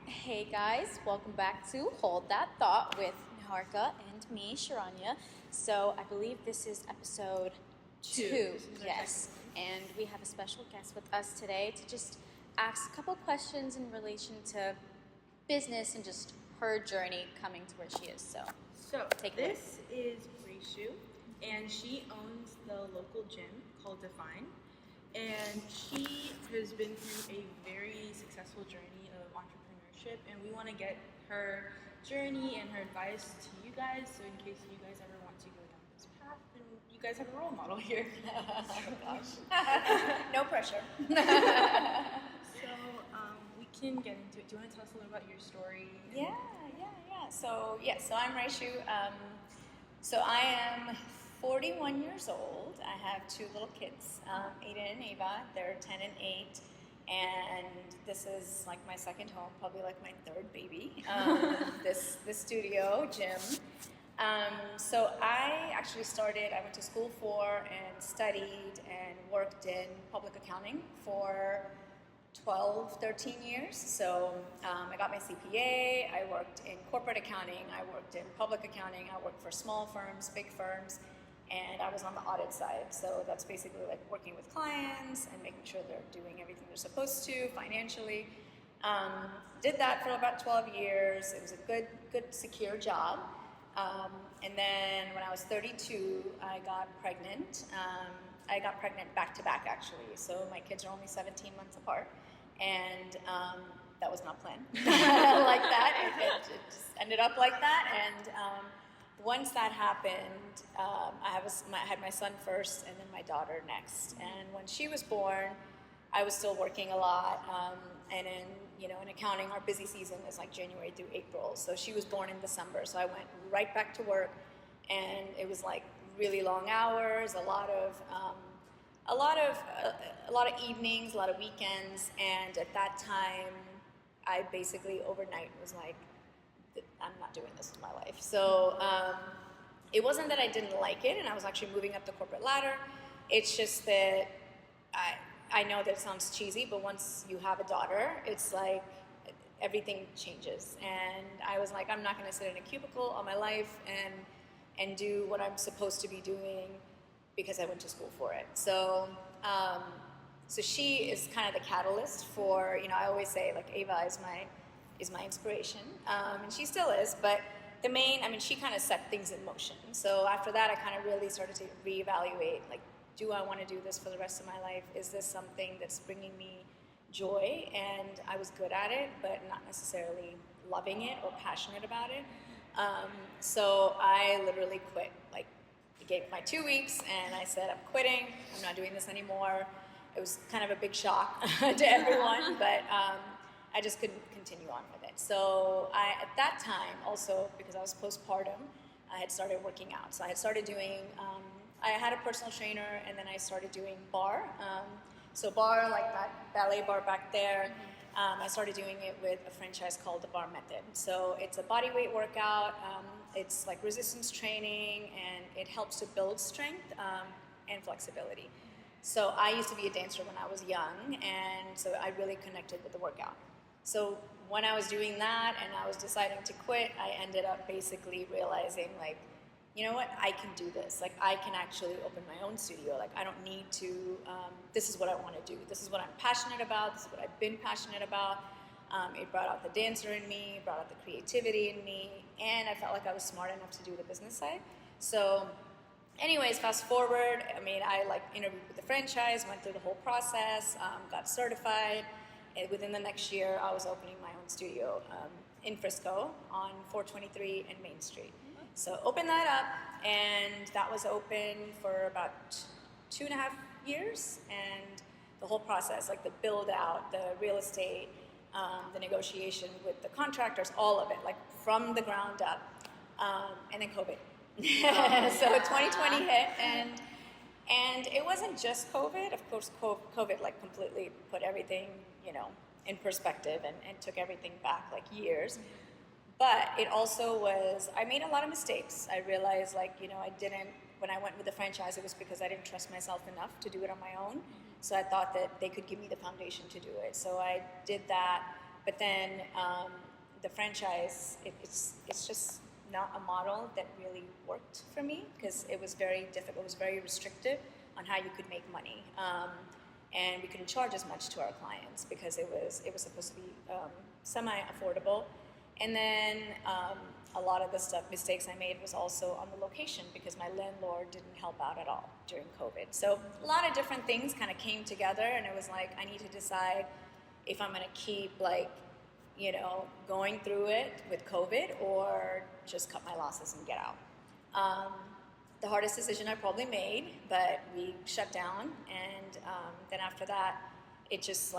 Hey guys, welcome back to Hold That Thought with Niharika and me, Sharanya. So I believe this is episode two. Yes, and we have a special guest with us today to just ask a couple questions in relation to business and just her journey coming to where she is. So take it away. this is Reshoo, and she owns the local gym called Define, and she has been through a very successful journey of entrepreneurship, and we want to get her journey and her advice to you guys, so in case you guys ever want to go down this path, then you guys have a role model here. No pressure. So we can get into it. Do you want to tell us a little about your story? Yeah. So I'm Reshoo. So I am 41 years old. I have two little kids, Aiden and Ava. They're 10 and 8. And this is like my second home, probably like my third baby, this studio gym. So I actually I went to school for and studied and worked in public accounting for 12, 13 years. So I got my CPA, I worked in corporate accounting, I worked in public accounting, I worked for small firms, big firms, and I was on the audit side. So that's basically like working with clients and making sure they're doing everything they're supposed to financially. Did that for about 12 years. It was a good secure job. And then when I was 32, I got pregnant. I got pregnant back to back actually. So my kids are only 17 months apart. And that was not planned like that. It just ended up like that. And once that happened, I had my son first and then my daughter next. And when she was born, I was still working a lot. And in accounting, our busy season is like January through April. So she was born in December. So I went right back to work, and it was like really long hours, a lot of evenings, a lot of weekends. And at that time, I basically overnight was like, I'm not doing this with my life. So it wasn't that I didn't like it, and I was actually moving up the corporate ladder. It's just that I know that it sounds cheesy, but once you have a daughter, it's like everything changes. And I was like, I'm not going to sit in a cubicle all my life and do what I'm supposed to be doing because I went to school for it. So she is kind of the catalyst for, I always say like Ava is my inspiration, and she still is, but she kind of set things in motion. So after that, I kind of really started to reevaluate, like, do I want to do this for the rest of my life? Is this something that's bringing me joy? And I was good at it, but not necessarily loving it or passionate about it. So I literally quit. Like, I gave my 2 weeks, and I said, I'm quitting. I'm not doing this anymore. It was kind of a big shock to everyone, but I just couldn't continue on with it. So at that time, also because I was postpartum, I had started working out. So I had started doing, I had a personal trainer, and then I started doing bar. So bar, like that ballet bar back there, I started doing it with a franchise called the Bar Method. So it's a body weight workout. It's like resistance training, and it helps to build strength and flexibility. So I used to be a dancer when I was young, and so I really connected with the workout. So when I was doing that and I was deciding to quit, I ended up basically realizing, like, you know what, I can do this. Like, I can actually open my own studio. Like, I don't need to, this is what I want to do. This is what I'm passionate about. This is what I've been passionate about. It brought out the dancer in me, brought out the creativity in me, and I felt like I was smart enough to do the business side. So anyways, fast forward, I interviewed with the franchise, went through the whole process, got certified. And within the next year, I was opening my own studio in Frisco on 423 and Main Street. So opened that up, and that was open for about 2.5 years. And the whole process, like the build out, the real estate, the negotiation with the contractors, all of it, like from the ground up, and then COVID. So 2020 hit, and it wasn't just COVID. Of course, COVID like completely put everything, in perspective and took everything back like years. But it also was, I made a lot of mistakes. I realized, when I went with the franchise, it was because I didn't trust myself enough to do it on my own. So I thought that they could give me the foundation to do it. So I did that. but then the franchise, it's just not a model that really worked for me because it was very difficult. It was very restrictive on how you could make money, and we couldn't charge as much to our clients because it was supposed to be semi-affordable. And then a lot of the mistakes I made was also on the location because my landlord didn't help out at all during COVID. So a lot of different things kind of came together, and it was like I need to decide if I'm going to keep going through it with COVID or just cut my losses and get out. The hardest decision I probably made, but we shut down, and then after that, it just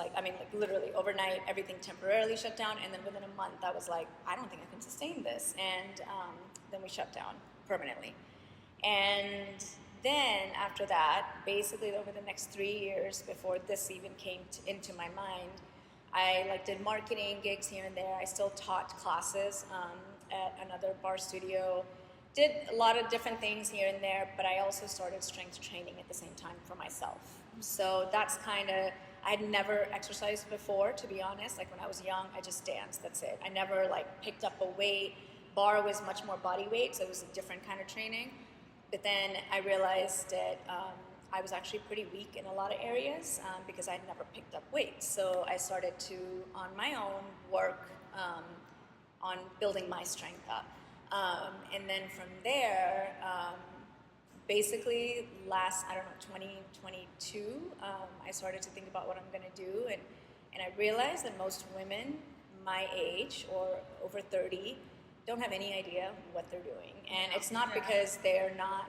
literally overnight, everything temporarily shut down, and then within a month, I was like, I don't think I can sustain this, and then we shut down permanently. And then after that, basically over the next 3 years before this even came into my mind, I did marketing gigs here and there. I still taught classes at another bar studio, did a lot of different things here and there, but I also started strength training at the same time for myself. So that's I had never exercised before, to be honest. When I was young, I just danced, that's it. I never picked up a weight. Bar was much more body weight, so it was a different kind of training. But then I realized that I was actually pretty weak in a lot of areas because I'd never picked up weights. So I started to, on my own, work on building my strength up. And then from there, basically last, 2022, I started to think about what I'm going to do. And I realized that most women my age or over 30 don't have any idea what they're doing. And it's not because they're not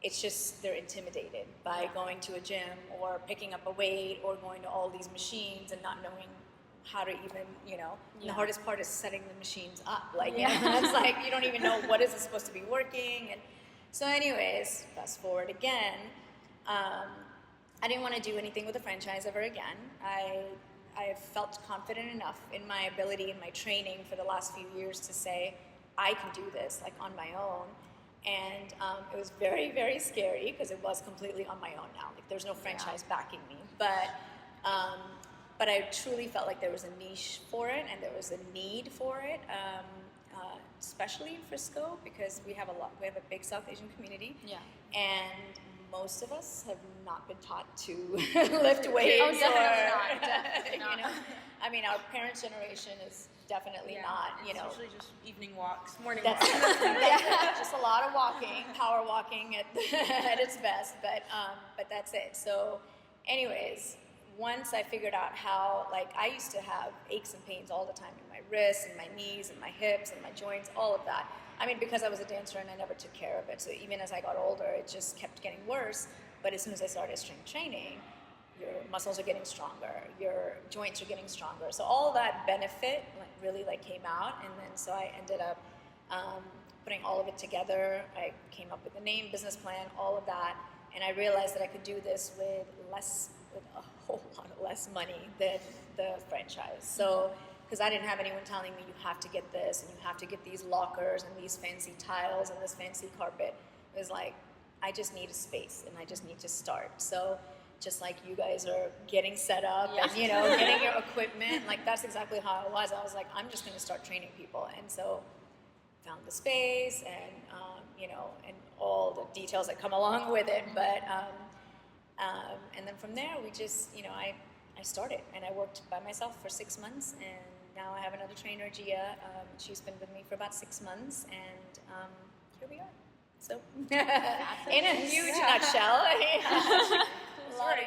it's just they're intimidated by going to a gym or picking up a weight or going to all these machines and not knowing how to even, the hardest part is setting the machines up. It's you don't even know what is it supposed to be working. And so anyways, fast forward again, I didn't want to do anything with a franchise ever again. I felt confident enough in my ability and my training for the last few years to say, I can do this on my own. And it was very, very scary because it was completely on my own now. There's no franchise backing me. But I truly felt like there was a niche for it and there was a need for it, especially in Frisco because we have a big South Asian community. Yeah. And most of us have not been taught to lift weights. Oh, definitely not. Our parents' generation is definitely not, It's usually just evening walks, morning walks. Just a lot of walking, power walking at its best, but that's it. So anyways, once I figured out how, I used to have aches and pains all the time in my wrists and my knees and my hips and my joints, all of that. Because I was a dancer and I never took care of it. So even as I got older, it just kept getting worse. But as soon as I started strength training, your muscles are getting stronger, your joints are getting stronger. So all that benefit really came out. And then so I ended up putting all of it together. I came up with a name, business plan, all of that. And I realized that I could do this with a whole lot less money than the franchise. So, because I didn't have anyone telling me you have to get this and you have to get these lockers and these fancy tiles and this fancy carpet. It was I just need a space and I just need to start. So just like you guys are getting set up and getting your equipment, that's exactly how it was. I was I'm just going to start training people. And so found the space and and all the details that come along with it. But and then from there we just I started and I worked by myself for 6 months, and now I have another trainer, Gia. She's been with me for about 6 months, and here we are. So, in a huge nutshell. Sorry.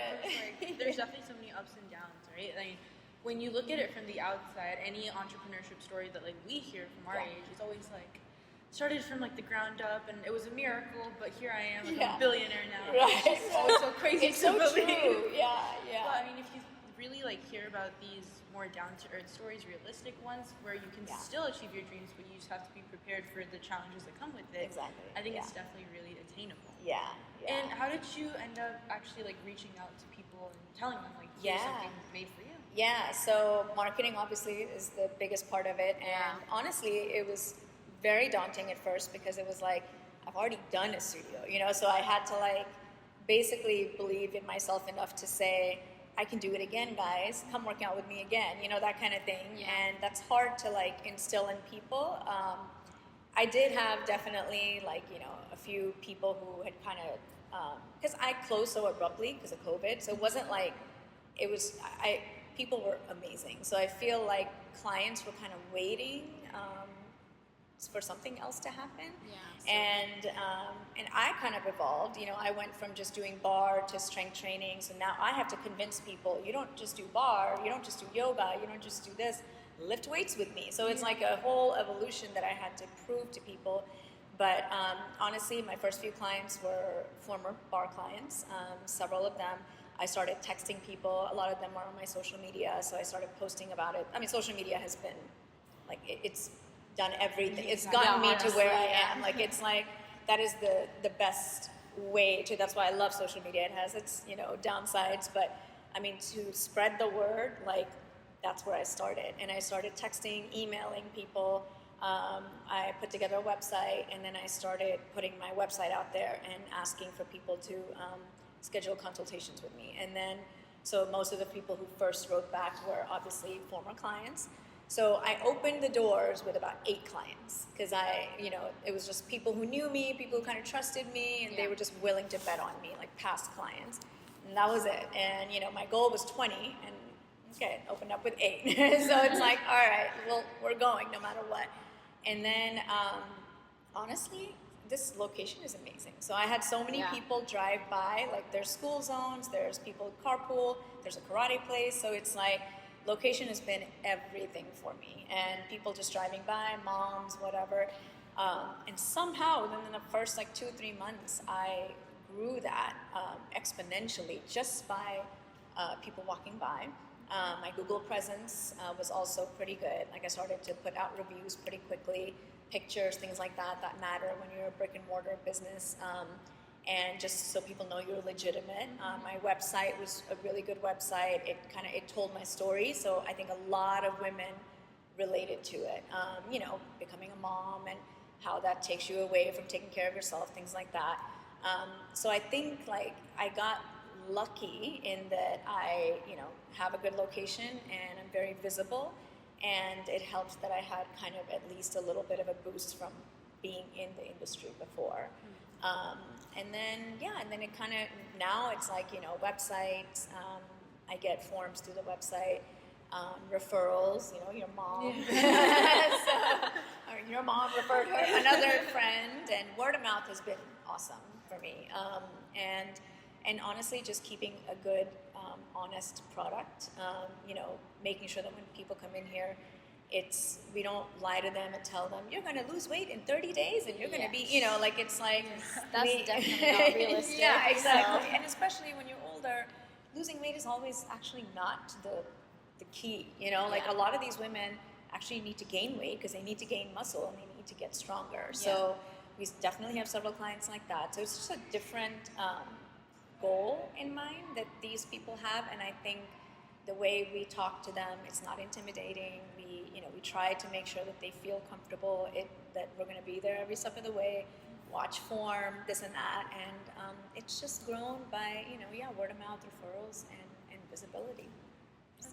There's definitely so many ups and downs, right? When you look at it from the outside, any entrepreneurship story that we hear from our age is always started from the ground up, and it was a miracle, but here I am, a billionaire now. Right. It's just so crazy it's to so believe. True. Yeah. But if you really hear about these more down-to-earth stories, realistic ones, where you can still achieve your dreams, but you just have to be prepared for the challenges that come with it. Exactly. I think it's definitely really attainable. Yeah. And how did you end up actually reaching out to people and telling them here's something made for you? Yeah. So marketing obviously is the biggest part of it, and honestly, it was very daunting at first because it was I've already done a studio, so I had to basically believe in myself enough to say, I can do it again, guys. Come work out with me again, that kind of thing. Yeah. And that's hard to like instill in people. I did have definitely like, a few people who had kind of, because I closed so abruptly because of COVID. So it wasn't like, people were amazing. So I feel like clients were kind of waiting for something else to happen. Yeah, And I kind of evolved. I went from just doing bar to strength training. So now I have to convince people, you don't just do bar, you don't just do yoga, you don't just do this, lift weights with me. So it's like a whole evolution that I had to prove to people. But honestly, my first few clients were former bar clients, several of them. I started texting people. A lot of them are on my social media, so I started posting about it. I mean, social media has been, like, it's done everything. It's gotten me to where I am. Like, it's like, that is the best way to, that's why I love social media. It has its, downsides, but I mean, to spread the word, like, that's where I started. And I started texting, emailing people. I put together a website, and then I started putting my website out there and asking for people to schedule consultations with me. And then, so most of the people who first wrote back were obviously former clients. So I opened the doors with about 8 clients because it was just people who knew me, people who kind of trusted me, and they were just willing to bet on me, like past clients. And that was it. And, my goal was 20, and okay, opened up with 8. So it's like, all right, well, we're going no matter what. And then, honestly, this location is amazing. So I had so many people drive by, like there's school zones, there's people carpool, there's a karate place. So it's like, location has been everything for me. And people just driving by, moms, whatever. And somehow, within the first like 2-3 months, I grew that exponentially just by people walking by. My Google presence was also pretty good. Like I started to put out reviews pretty quickly, pictures, things like that matter when you're a brick and mortar business, and just so people know you're legitimate. My website was a really good website. It told my story, so I think a lot of women related to it. Becoming a mom and how that takes you away from taking care of yourself, things like that. So I think like I got lucky in that I, have a good location and I'm very visible, and it helps that I had kind of at least a little bit of a boost from being in the industry before. And then it kind of, now it's like, websites, I get forms through the website, referrals, your mom. Or your mom referred her another friend, and word of mouth has been awesome for me. And honestly, just keeping a good, honest product, making sure that when people come in here, we don't lie to them and tell them, you're going to lose weight in 30 days and you're going to be, it's like... That's definitely not realistic. Yeah, exactly. So. And especially when you're older, losing weight is always actually not the key, Like a lot of these women actually need to gain weight because they need to gain muscle and they need to get stronger. So we definitely have several clients like that. So it's just a different goal in mind that these people have, and I think the way we talk to them, it's not intimidating. We try to make sure that they feel comfortable, that we're going to be there every step of the way, watch form, this and that, and it's just grown by, word of mouth, referrals, and visibility. So.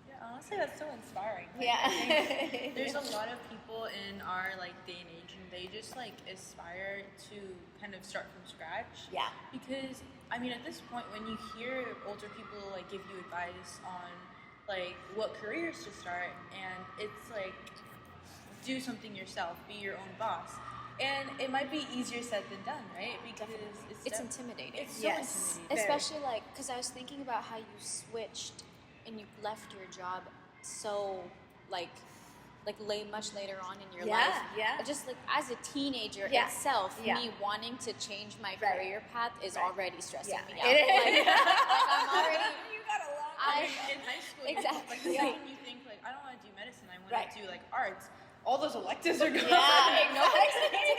Yeah, honestly, that's so inspiring. I think there's a lot of people in our day and age, and they just aspire to kind of start from scratch. Yeah. Because at this point, when you hear older people give you advice on what careers to start, and it's do something yourself, be your own boss, and it might be easier said than done, right? Because it's intimidating. It's so intimidating, especially because I was thinking about how you switched and you left your job so much later on in your life. Just as a teenager itself, me wanting to change my career path is already stressing me out. I'm already. You got a lot. In high school, exactly. When you think I don't want to do medicine, I want to do arts. All those electives are gone.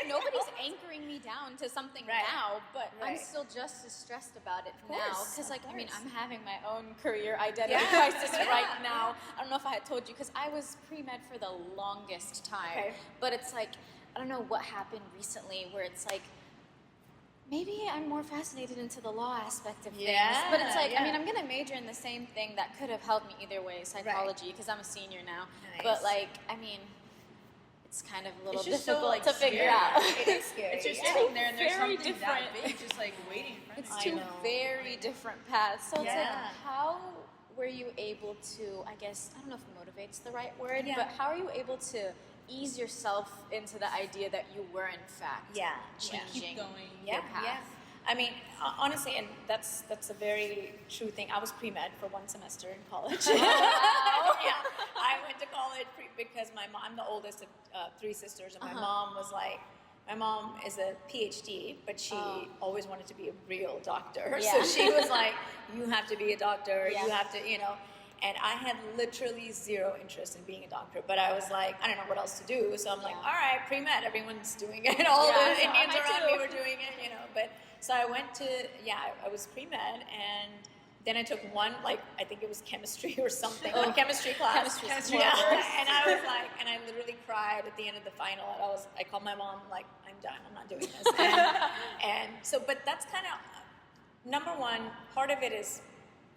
Nobody's anchoring me down to something now, but I'm still just as stressed about it now. Because, I'm having my own career identity crisis right now. I don't know if I had told you, because I was pre-med for the longest time. But it's I don't know what happened recently where it's maybe I'm more fascinated into the law aspect of things. Yeah, But it's like, I yeah. mean, I'm going to major in the same thing that could have helped me either way, psychology, because I'm a senior now. Nice. But like, I mean, it's kind of a little It's just so, difficult like, to figure scary. out. It is scary. It's just yeah. sitting there and there's Very something different. that big just like waiting in front It's of I two you. know. very different paths. So it's like, Yeah. how were you able to, I guess, I don't know if motivate's the right word, Yeah. but how are you able to ease yourself into the idea that you were in fact Yeah. changing Keep going. Yeah, your path? yeah. I mean, honestly, and that's a very true thing. I was pre-med for 1 semester in college. Wow. Yeah, I went to college because my mom, I'm the oldest of 3 sisters, and my mom was like, my mom is a PhD, but she always wanted to be a real doctor. Yeah. So she was like, you have to be a doctor, Yeah. you have to, you know. And I had literally zero interest in being a doctor, but I was like, I don't know what else to do. So I'm like, Yeah. all right, pre-med, everyone's doing it. All Yeah, the Indians I around too. me were doing it, you know. But so I went to, I was pre-med, and then I took one, like, I think it was chemistry or something, one chemistry class. Chemistry's Yeah. the worst. And I was like, and I literally cried at the end of the final. And I called my mom, like, I'm done, I'm not doing this. And so, but that's kind of, number one, part of it is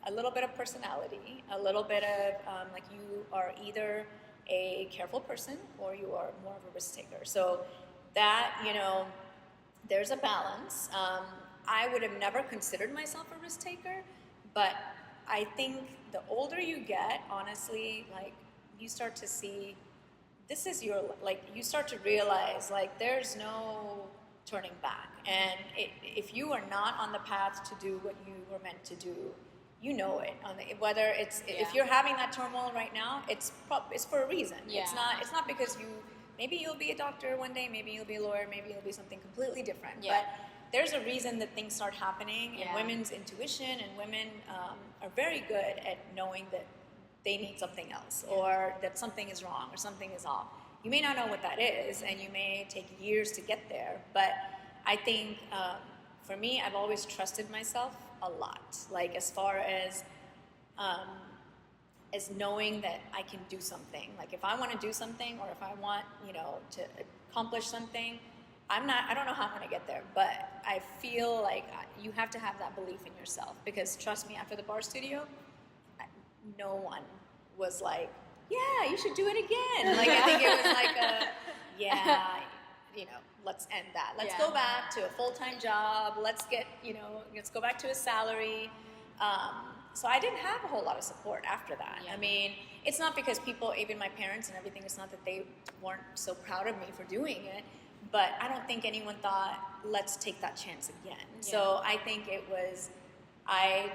a little bit of personality, a little bit of, like, you are either a careful person or you are more of a risk taker. So that, you know, there's a balance. I would have never considered myself a risk taker, but I think the older you get, honestly, like, you start to see, this is your, like, you start to realize, like, there's no turning back. And if you are not on the path to do what you were meant to do, you know it. Whether it's, if you're having that turmoil right now, it's for a reason. Yeah. It's not because maybe you'll be a doctor one day, maybe you'll be a lawyer, maybe you'll be something completely different. Yeah. But there's a reason that things start happening, and Yeah. women's intuition, and women are very good at knowing that they need something else, or that something is wrong, or something is off. You may not know what that is, and you may take years to get there, but I think for me, I've always trusted myself a lot, like, as far as knowing that I can do something. Like, if I want to do something, or if I want, you know, to accomplish something, I don't know how I'm going to get there, but I feel like you have to have that belief in yourself, because trust me, after the bar studio, no one was like, yeah, you should do it again. Like, I think it was like you know, let's end that. Let's Yeah. go back to a full-time job. Let's go back to a salary. So I didn't have a whole lot of support after that. Yeah. I mean, it's not because people, even my parents and everything, it's not that they weren't so proud of me for doing it, but I don't think anyone thought, let's take that chance again. Yeah. So I think it was, I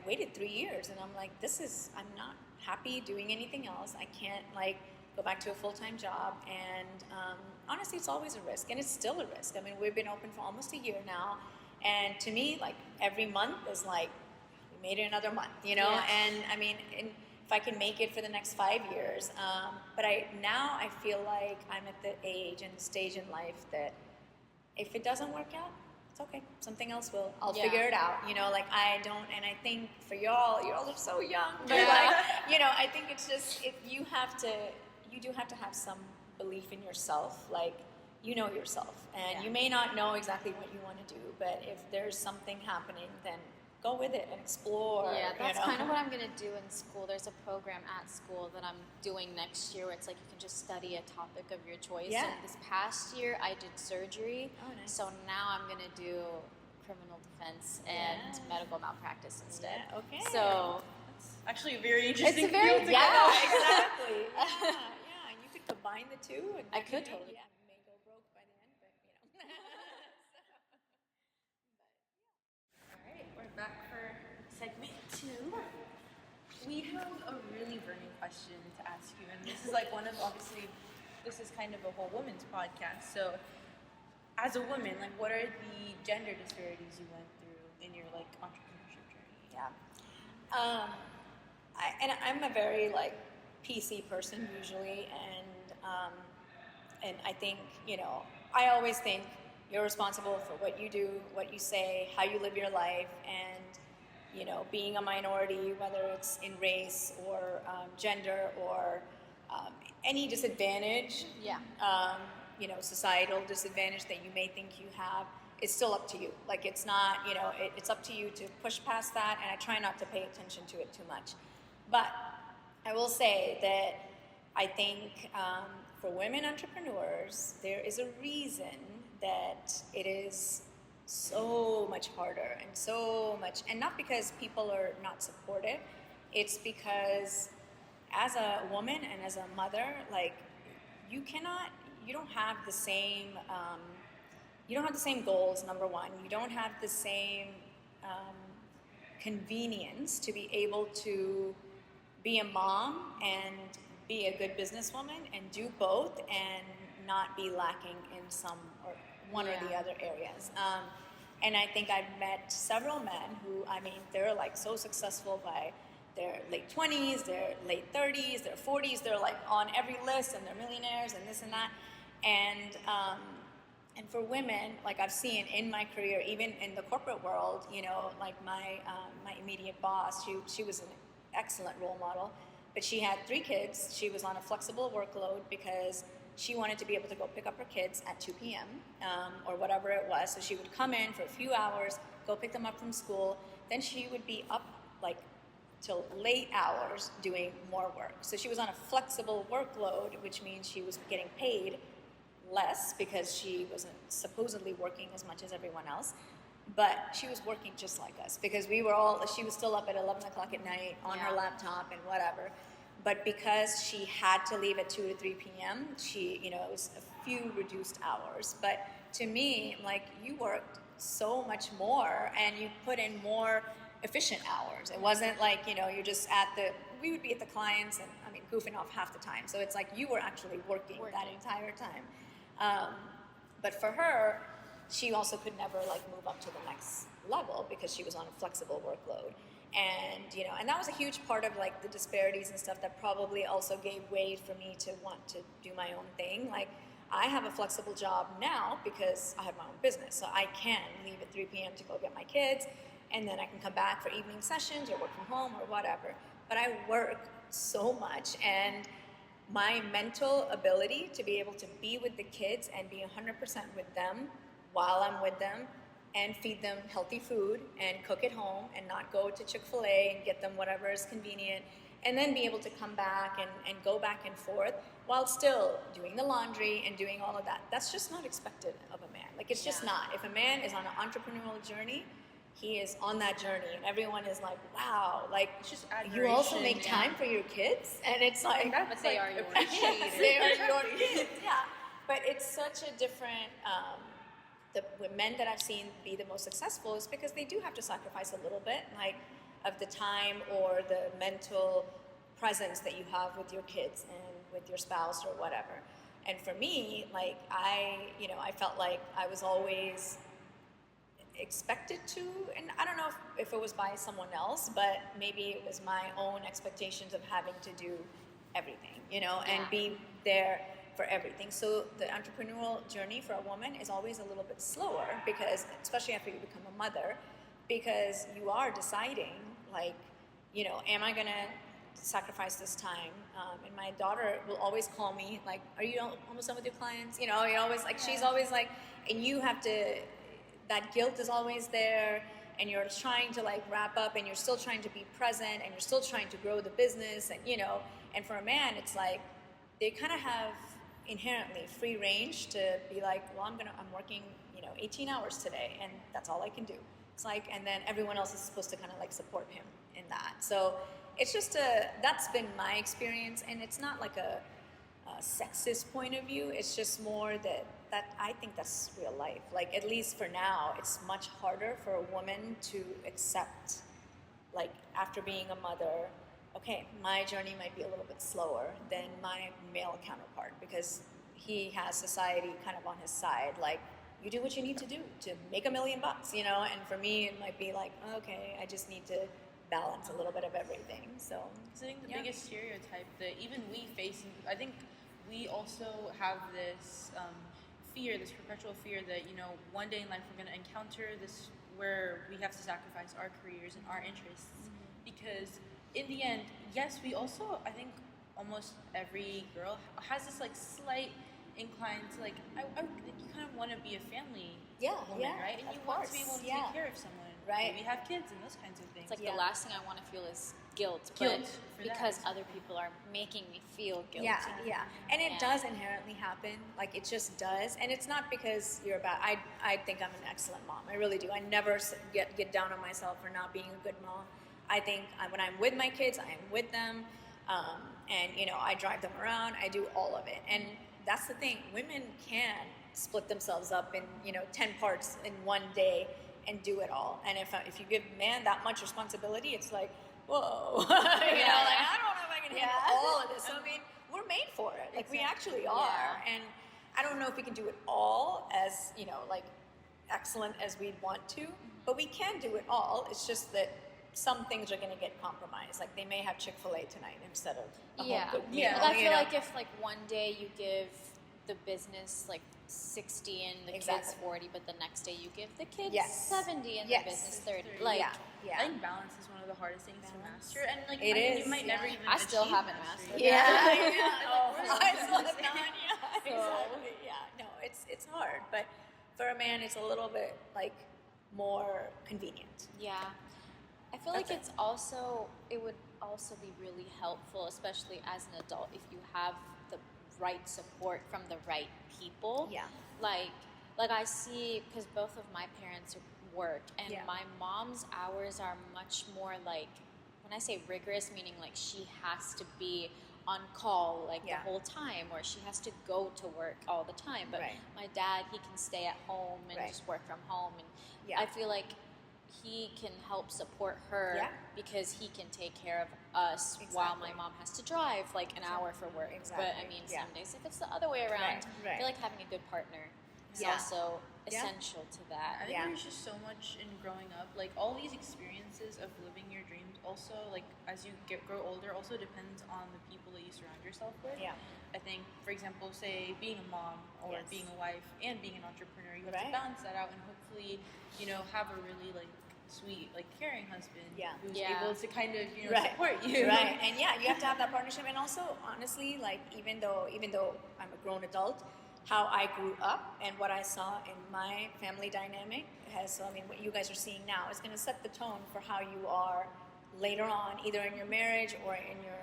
waited 3 years, and I'm like, I'm not happy doing anything else. I can't, like, go back to a full-time job, and honestly, it's always a risk, and it's still a risk. I mean, we've been open for almost a year now, and to me, like, every month is like, we made it another month, you know. Yeah. And I mean, if I can make it for the next 5 years, but now I feel like I'm at the age and stage in life that if it doesn't work out, it's okay. Something else will. I'll Yeah. figure it out. You know, like, I don't, and I think for y'all are so young, but Yeah. like, you know, I think it's just, you do have to have some belief in yourself. Like, you know yourself, and Yeah. you may not know exactly what you want to do, but if there's something happening, then go with it and explore. Yeah, that's you know? kind of what I'm going to do in school. There's a program at school that I'm doing next year where it's like you can just study a topic of your choice. Yeah. And this past year I did surgery. Oh, nice. So now I'm going to do criminal defense and Yeah. medical malpractice instead. Yeah, okay. So It's actually a very interesting it's a very, field to yeah. go. Exactly. Yeah, and you could combine the two. And I maybe could you totally. may go broke by the end, but you know. Alright, we're back for segment 2. We have a really burning question to ask you, and this is like obviously, this is kind of a whole women's podcast, so as a woman, like, what are the gender disparities you went through in your, like, entrepreneurship journey? Yeah. I'm a very, like, PC person usually, and I think, you know, I always think you're responsible for what you do, what you say, how you live your life, and, you know, being a minority, whether it's in race or gender or any disadvantage, yeah. you know, societal disadvantage that you may think you have, it's still up to you. Like, it's not, it's up to you to push past that, and I try not to pay attention to it too much. But I will say that I think for women entrepreneurs, there is a reason that it is so much harder and not because people are not supportive. It's because as a woman and as a mother, like, you don't have the same goals. Number one, you don't have the same convenience to be able to be a mom and be a good businesswoman and do both and not be lacking in some or one or the other areas. And I think I've met several men who, they're like so successful by their late 20s, their late 30s, their 40s. They're like on every list, and they're millionaires and this and that. And for women, like I've seen in my career, even in the corporate world, like my immediate boss, she was an excellent role model, but she had 3 kids. She was on a flexible workload because she wanted to be able to go pick up her kids at 2 p.m. Or whatever it was. So she would come in for a few hours, go pick them up from school. Then she would be up like till late hours doing more work. So she was on a flexible workload, which means she was getting paid less because she wasn't supposedly working as much as everyone else. But she was working just like us because she was still up at 11 o'clock at night on her laptop and whatever. But because she had to leave at 2 to 3 p.m., it was a few reduced hours. But to me, like, you worked so much more and you put in more efficient hours. It wasn't like, you're just we would be at the clients and, goofing off half the time. So it's like you were actually working that entire time. But for her, she also could never like move up to the next level because she was on a flexible workload. And, and that was a huge part of like the disparities and stuff that probably also gave way for me to want to do my own thing. Like, I have a flexible job now because I have my own business. So I can leave at 3 p.m. to go get my kids, and then I can come back for evening sessions or work from home or whatever. But I work so much, and my mental ability to be able to be with the kids and be 100% with them while I'm with them and feed them healthy food and cook at home and not go to Chick-fil-A and get them whatever is convenient, and then be able to come back and go back and forth while still doing the laundry and doing all of that. That's just not expected of a man. Like, it's just not. If a man is on an entrepreneurial journey, he is on that journey, and everyone is like, wow, like, It's just you also make time for your kids, and it's like, But they are yours. yes, they are your kids, yeah. But it's such a different, the men that I've seen be the most successful is because they do have to sacrifice a little bit, like, of the time or the mental presence that you have with your kids and with your spouse or whatever. And for me, like, I felt like I was always expected to, and I don't know if it was by someone else, but maybe it was my own expectations of having to do everything, and be there for everything. So the entrepreneurial journey for a woman is always a little bit slower because, especially after you become a mother, because you are deciding, like, am I going to sacrifice this time? And my daughter will always call me, like, are you almost done with your clients? You're always like, she's always like, and you have to, that guilt is always there, and you're trying to like wrap up, and you're still trying to be present, and you're still trying to grow the business, and and for a man, it's like they kind of have inherently free range to be like, well, I'm working 18 hours today, and that's all I can do. It's like, and then everyone else is supposed to kind of like support him in that. So it's just that's been my experience, and it's not like a sexist point of view. It's just more that I think that's real life. Like, at least for now, it's much harder for a woman to accept, like, after being a mother, okay, my journey might be a little bit slower than my male counterpart because he has society kind of on his side. Like, you do what you need to do to make $1 million, and for me, it might be like, okay, I just need to balance a little bit of everything. So I think the biggest stereotype that even we face, I think we also have this fear, this perpetual fear that, one day in life we're going to encounter this where we have to sacrifice our careers and our interests. Because in the end, yes, we also, I think almost every girl has this like slight inclined to like you kind of want to be a family Yeah, woman, yeah, right? And of you want to be course, able to yeah. take care of someone, Right. Maybe have kids and those kinds of things. It's like Yeah. the last thing I want to feel is guilt, Guilt but for that because reason. other people are making me feel guilty. Yeah, and it Yeah. does inherently happen. Like it just does, and it's not because you're bad. I think I'm an excellent mom. I really do. I never get down on myself for not being a good mom. I think when I'm with my kids, I am with them, and I drive them around. I do all of it, and that's the thing. Women can split themselves up in 10 parts in one day and do it all. And if you give man that much responsibility, it's like, whoa, like I don't know if I can handle all of this. So, I mean, we're made for it. Like we actually are. Yeah. And I don't know if we can do it all as like excellent as we'd want to, but we can do it all. It's just that some things are going to get compromised. Like they may have Chick-fil-A tonight instead of a home cooked meal. Yeah. Like, I feel like if like one day you give the business like 60 and the kids Exactly. 40, but the next day you give the kids Yes. 70 and Yes. the business 30. 30. Like, yeah. I think balance is one of the hardest things to master, and like It is, you might never even. I still achieve haven't mastery. mastered Yeah. Oh, I still have yeah. none. Yeah, exactly. Yeah. No, it's hard, but for a man, it's a little bit like more convenient. yeah. I feel like it would also be really helpful, especially as an adult, if you have the right support from the right people. Yeah. Like I see, because both of my parents work, and Yeah. my mom's hours are much more like, when I say rigorous, meaning like she has to be on call like Yeah. the whole time, or she has to go to work all the time. But Right. my dad, he can stay at home and Right. just work from home, and Yeah. I feel like he can help support her Yeah. because he can take care of us while my Exactly. mom has to drive like an hour for work. Exactly. But I mean, Yeah. some days if it's the other way around, Right. I feel like having a good partner is Yeah. also Yeah. essential to that. I think Yeah. there's just so much in growing up. Like all these experiences of living your dreams. Also, like as you grow older, also depends on the people that you surround yourself with. Yeah. I think, for example, say being a mom or Yes. being a wife and being an entrepreneur, you have Right. to balance that out and hopefully, have a really like sweet, like caring husband Yeah. who's Yeah. able to kind of Right. support you. Right, and yeah, you have to have that partnership. And also, honestly, like even though I'm a grown adult, how I grew up and what I saw in my family dynamic what you guys are seeing now is going to set the tone for how you are later on, either in your marriage or in your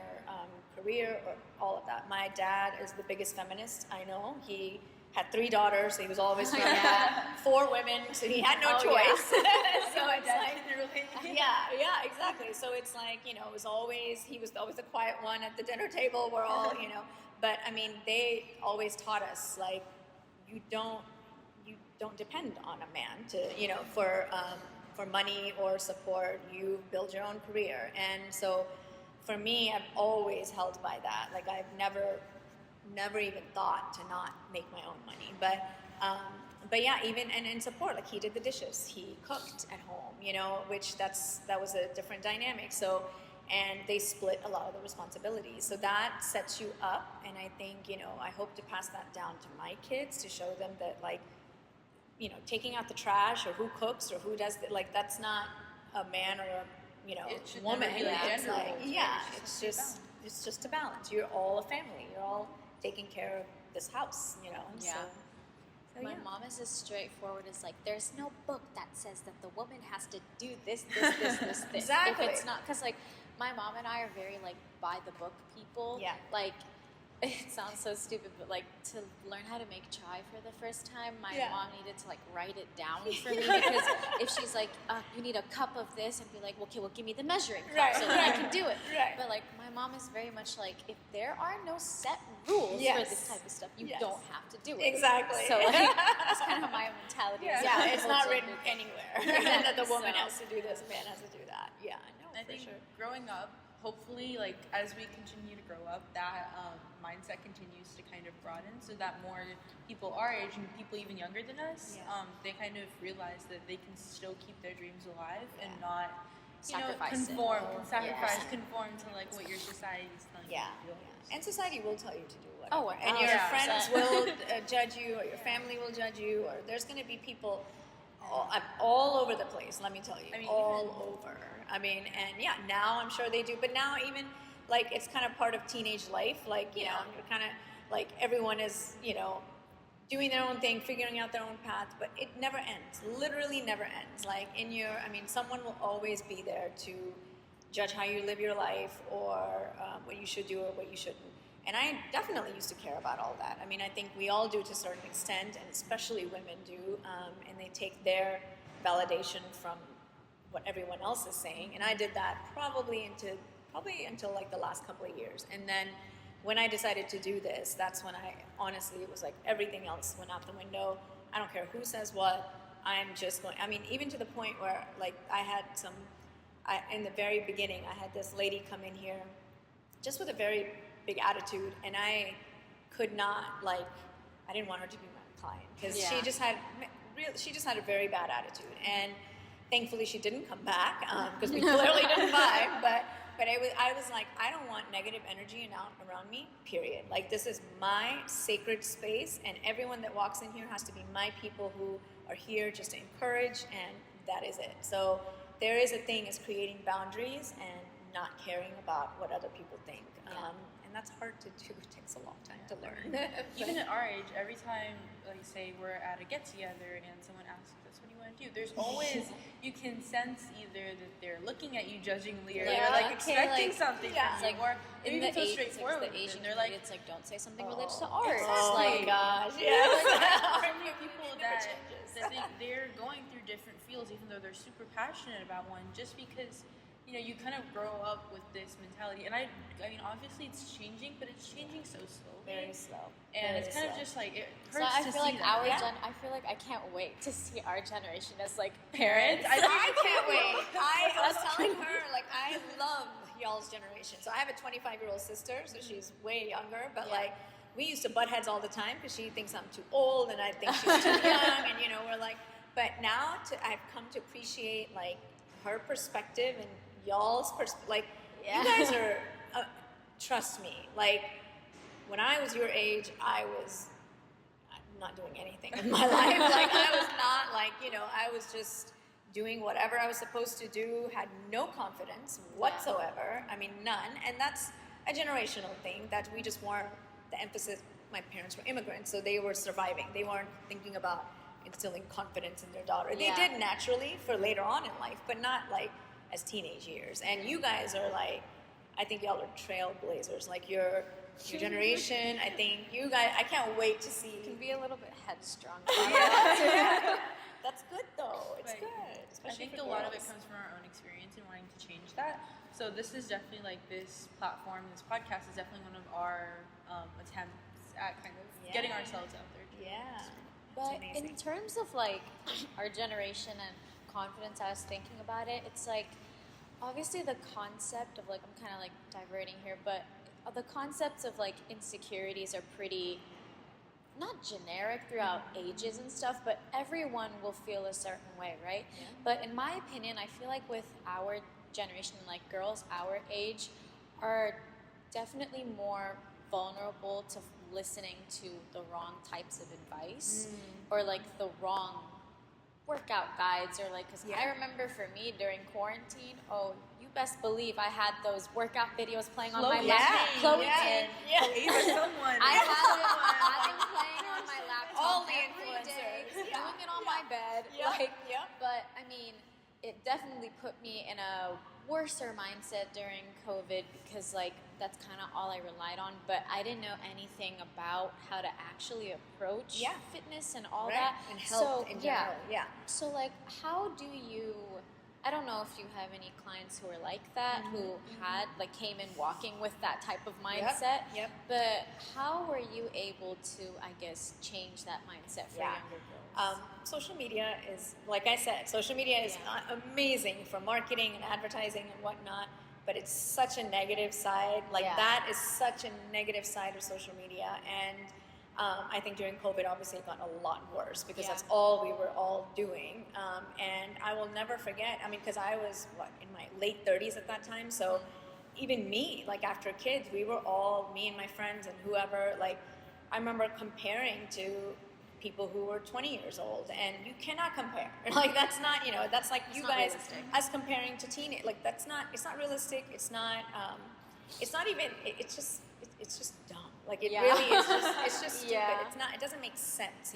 career or all of that. My dad is the biggest feminist I know. He had 3 daughters, so he was always trying to have 4 women, so he had no Oh, yeah. choice. So My it's dad like, can relate. yeah, exactly. So it's like, he was always the quiet one at the dinner table. We're all, but I mean, they always taught us like, you don't depend on a man to, for money or support. You build your own career. And so for me, I've always held by that. Like I've never even thought to not make my own money. But yeah, even and in support, like he did the dishes, he cooked at home, which that was a different dynamic. So, and they split a lot of the responsibilities. So that sets you up, and I think I hope to pass that down to my kids to show them that like, taking out the trash or who cooks or who does like that's not a man or a It should woman. never be like It's gender like, roles, right? yeah, It's it's just it's just a balance. You're all a family. You're all taking care of this house, Yeah. So My yeah. mom is as straightforward as like, there's no book that says that the woman has to do this, this. Exactly. If it's not, because like my mom and I are very like by the book people. Yeah. Like, it sounds so stupid, but like to learn how to make chai for the first time, my Yeah. mom needed to like write it down for me because if she's like, you need a cup of this, and be like, okay, well, give me the measuring cup Right, so that I can do it. Right. But like my mom is very much like, if there are no set rules Yes. for this type of stuff, you Yes. don't have to do it. Exactly. So like, that's kind of how my mentality is. Yeah, it's not Gender written thing. anywhere that the woman So- has to do this, man has to do that. Yeah, I know I for think sure. growing up, hopefully, like as we continue to grow up, that mindset continues to kind of broaden, so that more people our age and people even younger than us, Yeah. they kind of realize that they can still keep their dreams alive and Yeah. not, Sacrifice it. conform to like what your society is telling Yeah, you to do. yeah. And society will tell you to do whatever. Oh, and your 1,000%. friends will judge you, or your family will judge you, or there's going to be people all over the place. Let me tell you, I mean, all over. I mean, and yeah, now I'm sure they do, but now even like it's kind of part of teenage life. Like, you know, you're kind of like everyone is, you know, doing their own thing, figuring out their own path, but it never ends. Literally never ends. Like someone will always be there to judge how you live your life, or what you should do or what you shouldn't. And I definitely used to care about all that. I mean, I think we all do to a certain extent, and especially women do, and they take their validation from what everyone else is saying. And I did that probably until like the last couple of years. And then when I decided to do this, that's when it was like everything else went out the window. I don't care who says what. I'm just going, I mean, even to the point where like in the very beginning, I had this lady come in here just with a very big attitude, and I could not, like, I didn't want her to be my client because she just had a very bad attitude. And thankfully she didn't come back because we clearly didn't vibe, but I was like, I don't want negative energy around me, period. Like, this is my sacred space, and everyone that walks in here has to be my people who are here just to encourage, and that is it. So there is a thing as creating boundaries and not caring about what other people think. And that's hard to do. It takes a long time to learn. Even at our age, every time, like, say we're at a get-together and someone asks us, what do you want to do? There's always, you can sense either that they're looking at you judgingly, or they're like expecting something from you, or they even feel straightforward. And they're like, it's like, don't say something related to art. Oh my gosh. Yeah. So many people that think they're going through different fields, even though they're super passionate about one, just because, you know, you kind of grow up with this mentality. And I mean, obviously it's changing, but it's changing so slowly. Very slow. And Very it's kind slow. of just like, it So hurts I to feel see like that. I feel like I can't wait to see our generation as like parents. I can't wait. I was telling her, like, I love y'all's generation. So I have a 25-year-old sister, so she's way younger, but like, we used to butt heads all the time because she thinks I'm too old and I think she's too young, and, you know, we're like, but now I've come to appreciate, like, her perspective and y'all's perspective. Like, you guys are, trust me, like, when I was your age, I was not doing anything in my life. Like, I was not, like, you know, I was just doing whatever I was supposed to do, had no confidence whatsoever. I mean, none. And that's a generational thing that we just weren't, the emphasis, my parents were immigrants, so they were surviving. They weren't thinking about instilling confidence in their daughter. They did naturally for later on in life, but not like as teenage years. And you guys are like, I think y'all are trailblazers. Like, your generation, I think you guys, I can't wait to see. Can be a little bit headstrong. That's good though. It's good. I think a lot of it comes from our own experience and wanting to change that. So this is definitely, like, this platform, this podcast is definitely one of our attempts at kind of getting ourselves out there. But in terms of like our generation and confidence, I was thinking about it. It's like, obviously the concept of, like, I'm kind of like diverting here, but the concepts of like insecurities are pretty not generic throughout ages and stuff, but everyone will feel a certain way, right? But in my opinion, I feel like with our generation, like girls our age, are definitely more vulnerable to listening to the wrong types of advice or like the wrong workout guides, or like, because I remember for me during quarantine, you best believe I had those workout videos playing on my laptop. Chloe someone. I had them playing on my laptop All the every day, doing it on my bed. But I mean, it definitely put me in a worser mindset during COVID because, like, that's kind of all I relied on. But I didn't know anything about how to actually approach fitness and all that. And health in general. So, like, how do you... I don't know if you have any clients who are like that, who had, like, came in walking with that type of mindset. But how were you able to, I guess, change that mindset for younger girls? Social media is, like I said, social media is amazing for marketing and advertising and whatnot, but it's such a negative side. Like, that is such a negative side of social media. And I think during COVID, obviously, it got a lot worse because that's all we were all doing. And I will never forget, I mean, because I was, in my late 30s at that time, so even me, like, after kids, we were all, me and my friends and whoever, like, I remember comparing to people who were 20 years old, and you cannot compare. Like, that's not, you know, that's like you guys, us comparing to teenage, like, that's not, it's not realistic, it's not, it's not even. It's just dumb. Like it Yeah. really is. It's just stupid. Yeah. It's not. It doesn't make sense.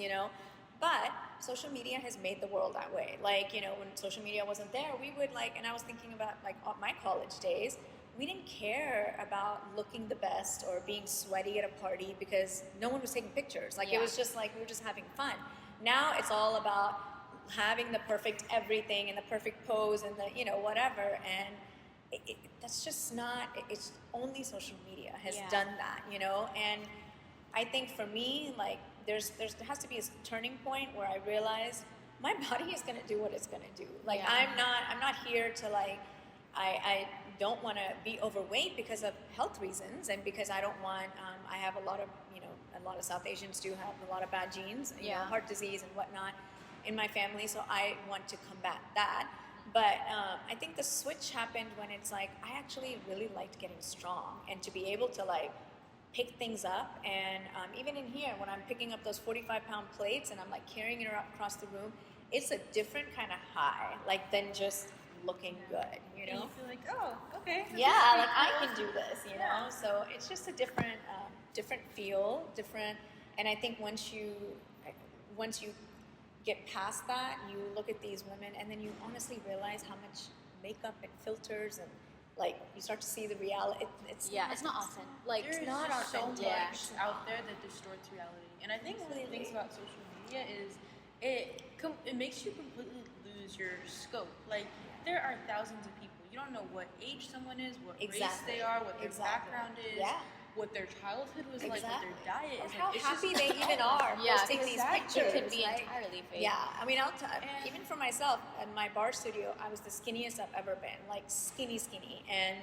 But social media has made the world that way. Like when social media wasn't there, we would and I was thinking about my college days. We didn't care about looking the best or being sweaty at a party because no one was taking pictures. It was just we were just having fun. Now it's all about having the perfect everything and the perfect pose and the whatever, and that's just not. It's only social media has done that, and I think for me, there has to be a turning point where I realize my body is going to do what it's going to do. I'm not here to I don't want to be overweight because of health reasons and because I don't want. I have a lot of South Asians do have a lot of bad genes, heart disease and whatnot in my family. So I want to combat that. But I think the switch happened when it's I actually really liked getting strong and to be able to pick things up. And even in here, when I'm picking up those 45-pound plates and I'm carrying it across the room, it's a different kind of high, than just looking good, And you feel oh, okay. Yeah, I can do this, So it's just a different feel, different. And I think once you get past that, you look at these women, and then you honestly realize how much makeup and filters and you start to see the reality. It's not authentic. There's it's not so authentic. much out there that distorts reality, and I think one of the things about social media is it makes you completely lose your scope. There are thousands of people. You don't know what age someone is, what race they are, what their background is, what their childhood was like, what their diet is. How It's happy just they even are posting these pictures. It could be entirely fake. Yeah, I mean, even for myself, in my bar studio, I was the skinniest I've ever been, skinny, and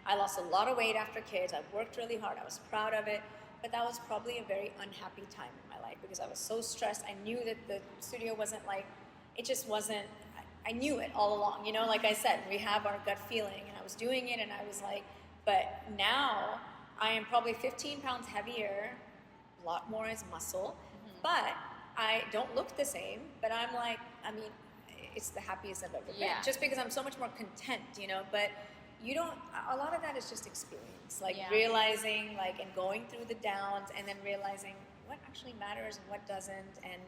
I lost a lot of weight after kids. I worked really hard. I was proud of it, but that was probably a very unhappy time in my life because I was so stressed. I knew that the studio wasn't it just wasn't. I knew it all along, like I said, we have our gut feeling, and I was doing it, and I was but now I am probably 15 pounds heavier, a lot more as muscle, but I don't look the same, but I'm it's the happiest I've ever been, just because I'm so much more content, but a lot of that is just experience, realizing, and going through the downs, and then realizing what actually matters and what doesn't, and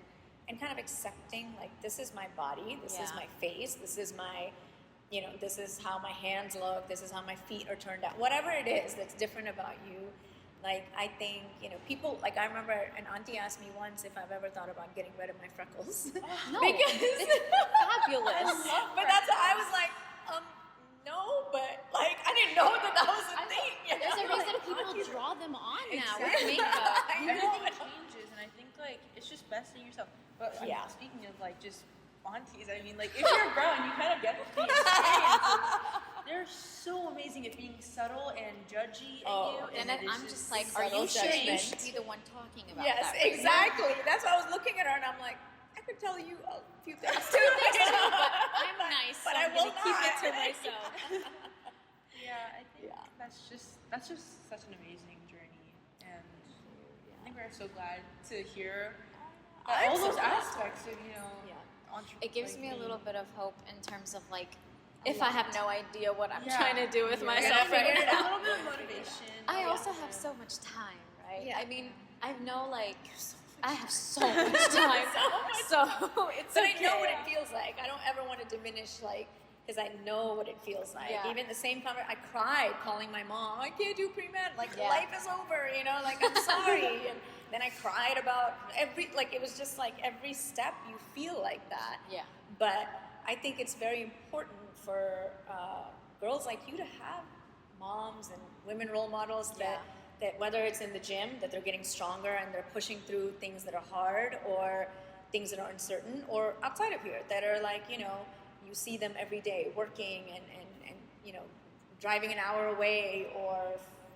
kind of accepting, this is my body, this is my face, this is my, this is how my hands look, this is how my feet are turned out, whatever it is that's different about you. I think, people, I remember an auntie asked me once if I've ever thought about getting rid of my freckles. No, because it's fabulous. But I was no, but I didn't know that was a thing. There's a reason people draw them on now with Exactly. makeup. Everything changes, and I think it's just best in yourself. But speaking of just aunties, I mean if you're brown, you kind of get the experiences. They're so amazing at being subtle and judgy at you. And then I'm just are subtle you sure you judgment. should be the one talking about Yes, that? Right exactly. That's why I was looking at her, and I'm I could tell you a few things too. But I'm nice, But so I I'm will gonna keep it to not. myself. Yeah, I think that's just such an amazing journey, and I think we're so glad to hear all those aspects of It gives me a little bit of hope in terms of if I have no idea what I'm trying to do with You're myself gonna right figure it now. a little bit of motivation. I also have so much time, right? Yeah. I mean, I know I have so much time, so it's But okay. I know what it feels like. I don't ever want to diminish because I know what it feels like. Yeah. Even the same time, I cried calling my mom. I can't do pre-med. Life is over. I'm sorry. And then I cried about it was just every step you feel like that. Yeah. But I think it's very important for girls like you to have moms and women role models that whether it's in the gym, that they're getting stronger and they're pushing through things that are hard or things that are uncertain, or outside of here that are you see them every day working and driving an hour away or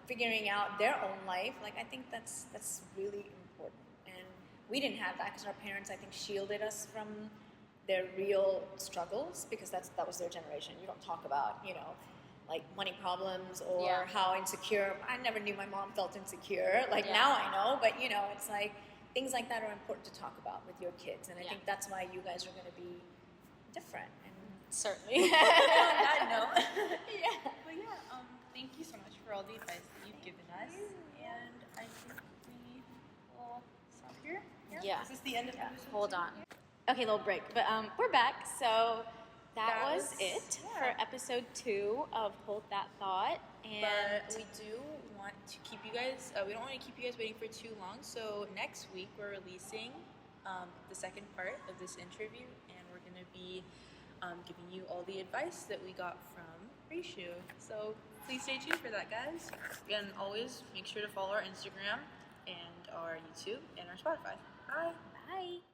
figuring out their own life. I think that's really important. And we didn't have that because our parents, I think, shielded us from their real struggles because that was their generation. You don't talk about, money problems or how insecure. I never knew my mom felt insecure. Now I know, but it's things like that are important to talk about with your kids. And I think that's why you guys are going to be different. And certainly. On that note, yeah. but thank you so much for for all the advice that you've given us. And I think we will stop here. Yeah. Is this the end of episode Hold 2? on. Okay, little break. But we're back. So that was it yeah. for episode 2 of Hold That Thought. And But we do want to keep you guys, we don't want to keep you guys waiting for too long. So next week we're releasing the second part of this interview, and we're going to be giving you all the advice that we got from Reshoo. So please stay tuned for that, guys. And always make sure to follow our Instagram and our YouTube and our Spotify. Bye. bye.